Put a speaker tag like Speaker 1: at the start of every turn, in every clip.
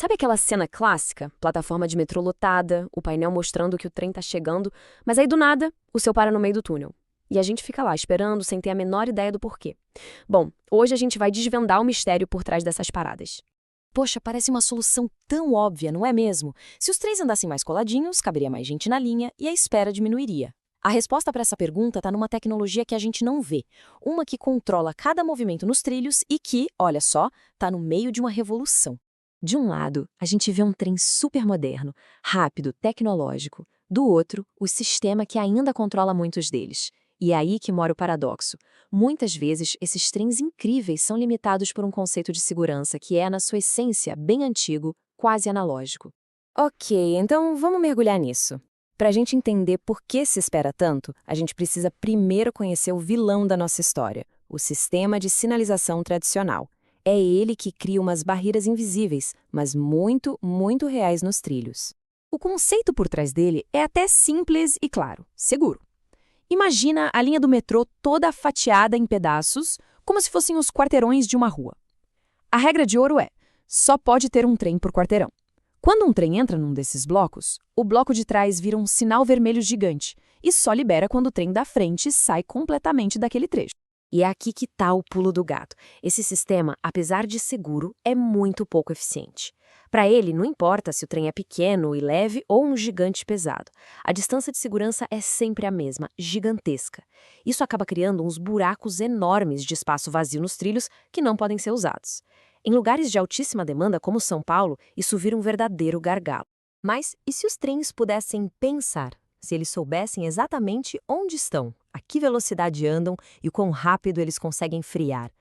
Speaker 1: Sabe aquela cena clássica? Plataforma de metrô lotada, o painel mostrando que o trem tá chegando, mas aí do nada, o seu para no meio do túnel. E a gente fica lá esperando sem ter a menor ideia do porquê. Bom, hoje a gente vai desvendar o mistério por trás dessas paradas.
Speaker 2: Poxa, parece uma solução tão óbvia, não é mesmo? Se os trens andassem mais coladinhos, caberia mais gente na linha e a espera diminuiria. A resposta para essa pergunta está numa tecnologia que a gente não vê, uma que controla cada movimento nos trilhos e que, olha só, está no meio de uma revolução. De um lado, a gente vê um trem super moderno, rápido, tecnológico. Do outro, o sistema que ainda controla muitos deles. E é aí que mora o paradoxo. Muitas vezes, esses trens incríveis são limitados por um conceito de segurança que é, na sua essência, bem antigo, quase analógico.
Speaker 1: Ok, então vamos mergulhar nisso. Para a gente entender por que se espera tanto, a gente precisa primeiro conhecer o vilão da nossa história, o sistema de sinalização tradicional. É ele que cria umas barreiras invisíveis, mas muito, muito reais nos trilhos. O conceito por trás dele é até simples e claro, seguro. Imagina a linha do metrô toda fatiada em pedaços, como se fossem os quarteirões de uma rua. A regra de ouro é: só pode ter um trem por quarteirão. Quando um trem entra num desses blocos, o bloco de trás vira um sinal vermelho gigante e só libera quando o trem da frente sai completamente daquele trecho. E é aqui que está o pulo do gato. Esse sistema, apesar de seguro, é muito pouco eficiente. Para ele, não importa se o trem é pequeno e leve ou um gigante pesado. A distância de segurança é sempre a mesma, gigantesca. Isso acaba criando uns buracos enormes de espaço vazio nos trilhos que não podem ser usados. Em lugares de altíssima demanda, como São Paulo, isso vira um verdadeiro gargalo. Mas e se os trens pudessem pensar? Se eles soubessem exatamente onde estão, a que velocidade andam e o quão rápido eles conseguem frear?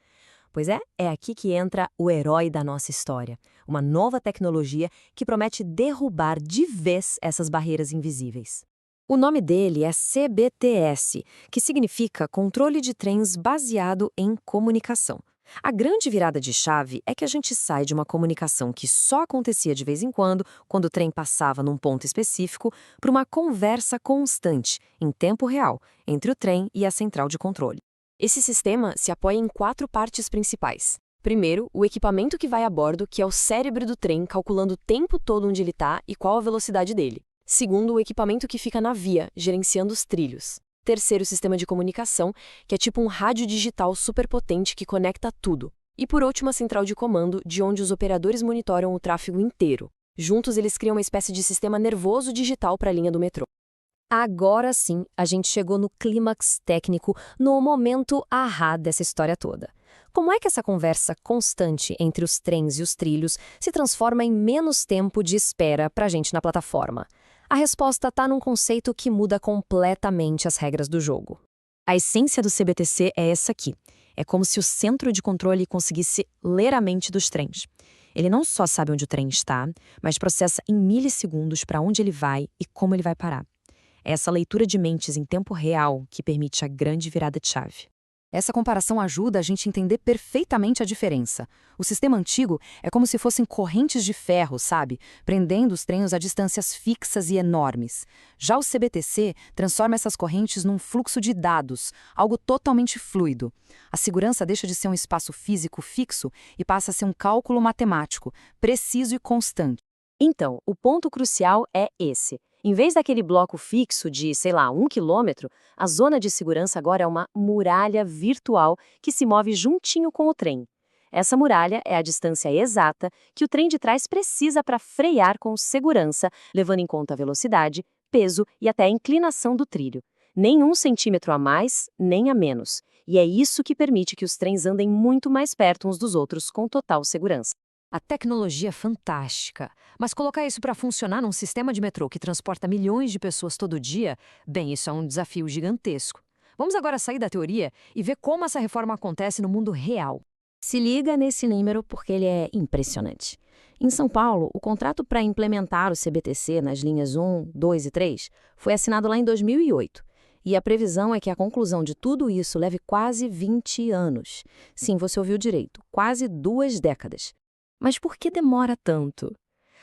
Speaker 1: Pois é aqui que entra o herói da nossa história, uma nova tecnologia que promete derrubar de vez essas barreiras invisíveis. O nome dele é CBTS, que significa Controle de Trens Baseado em Comunicação. A grande virada de chave é que a gente sai de uma comunicação que só acontecia de vez em quando o trem passava num ponto específico, para uma conversa constante, em tempo real, entre o trem e a central de controle. Esse sistema se apoia em 4 partes principais. Primeiro, o equipamento que vai a bordo, que é o cérebro do trem, calculando o tempo todo onde ele está e qual a velocidade dele. Segundo, o equipamento que fica na via, gerenciando os trilhos. Terceiro, o sistema de comunicação, que é tipo um rádio digital superpotente que conecta tudo. E por último, a central de comando, de onde os operadores monitoram o tráfego inteiro. Juntos, eles criam uma espécie de sistema nervoso digital para a linha do metrô. Agora sim, a gente chegou no clímax técnico, no momento ahá dessa história toda. Como é que essa conversa constante entre os trens e os trilhos se transforma em menos tempo de espera para a gente na plataforma? A resposta está num conceito que muda completamente as regras do jogo. A essência do CBTC é essa aqui. É como se o centro de controle conseguisse ler a mente dos trens. Ele não só sabe onde o trem está, mas processa em milissegundos para onde ele vai e como ele vai parar. É essa leitura de mentes em tempo real que permite a grande virada de chave.
Speaker 2: Essa comparação ajuda a gente a entender perfeitamente a diferença. O sistema antigo é como se fossem correntes de ferro, sabe? Prendendo os trens a distâncias fixas e enormes. Já o CBTC transforma essas correntes num fluxo de dados, algo totalmente fluido. A segurança deixa de ser um espaço físico fixo e passa a ser um cálculo matemático, preciso e constante.
Speaker 1: Então, o ponto crucial é esse. Em vez daquele bloco fixo de, 1 quilômetro, a zona de segurança agora é uma muralha virtual que se move juntinho com o trem. Essa muralha é a distância exata que o trem de trás precisa para frear com segurança, levando em conta a velocidade, peso e até a inclinação do trilho. Nem 1 centímetro a mais, nem a menos. E é isso que permite que os trens andem muito mais perto uns dos outros com total segurança.
Speaker 2: A tecnologia é fantástica, mas colocar isso para funcionar num sistema de metrô que transporta milhões de pessoas todo dia, bem, isso é um desafio gigantesco. Vamos agora sair da teoria e ver como essa reforma acontece no mundo real.
Speaker 1: Se liga nesse número porque ele é impressionante. Em São Paulo, o contrato para implementar o CBTC nas linhas 1, 2 e 3 foi assinado lá em 2008. E a previsão é que a conclusão de tudo isso leve quase 20 anos. Sim, você ouviu direito, quase 2 décadas. Mas por que demora tanto?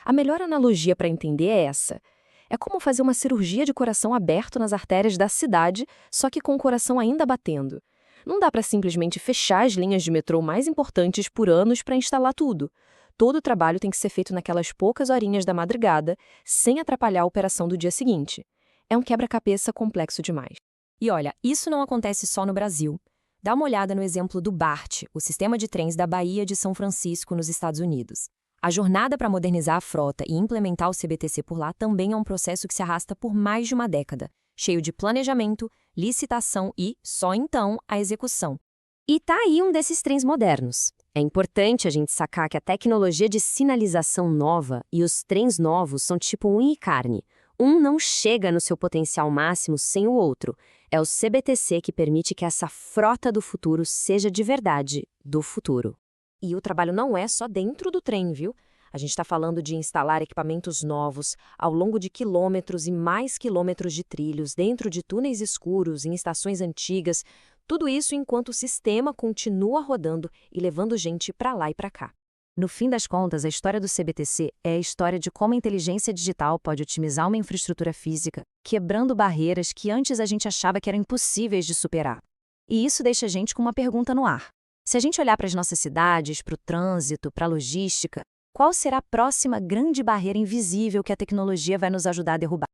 Speaker 1: A melhor analogia para entender é essa. É como fazer uma cirurgia de coração aberto nas artérias da cidade, só que com o coração ainda batendo. Não dá para simplesmente fechar as linhas de metrô mais importantes por anos para instalar tudo.
Speaker 2: todo o trabalho tem que ser feito naquelas poucas horinhas da madrugada, sem atrapalhar a operação do dia seguinte. É um quebra-cabeça complexo demais. E olha, isso não acontece só no Brasil. Dá uma olhada no exemplo do BART, o sistema de trens da Bahia de São Francisco, nos Estados Unidos. A jornada para modernizar a frota e implementar o CBTC por lá também é um processo que se arrasta por mais de uma década, cheio de planejamento, licitação e, só então, a execução. E tá aí um desses trens modernos. É importante a gente sacar que a tecnologia de sinalização nova e os trens novos são tipo unha e carne. Um não chega no seu potencial máximo sem o outro. É o CBTC que permite que essa frota do futuro seja de verdade do futuro. E o trabalho não é só dentro do trem, viu? A gente está falando de instalar equipamentos novos ao longo de quilômetros e mais quilômetros de trilhos, dentro de túneis escuros, em estações antigas. Tudo isso enquanto o sistema continua rodando e levando gente para lá e para cá. No fim das contas, a história do CBTC é a história de como a inteligência digital pode otimizar uma infraestrutura física, quebrando barreiras que antes a gente achava que eram impossíveis de superar. E isso deixa a gente com uma pergunta no ar. Se a gente olhar para as nossas cidades, para o trânsito, para a logística, qual será a próxima grande barreira invisível que a tecnologia vai nos ajudar a derrubar?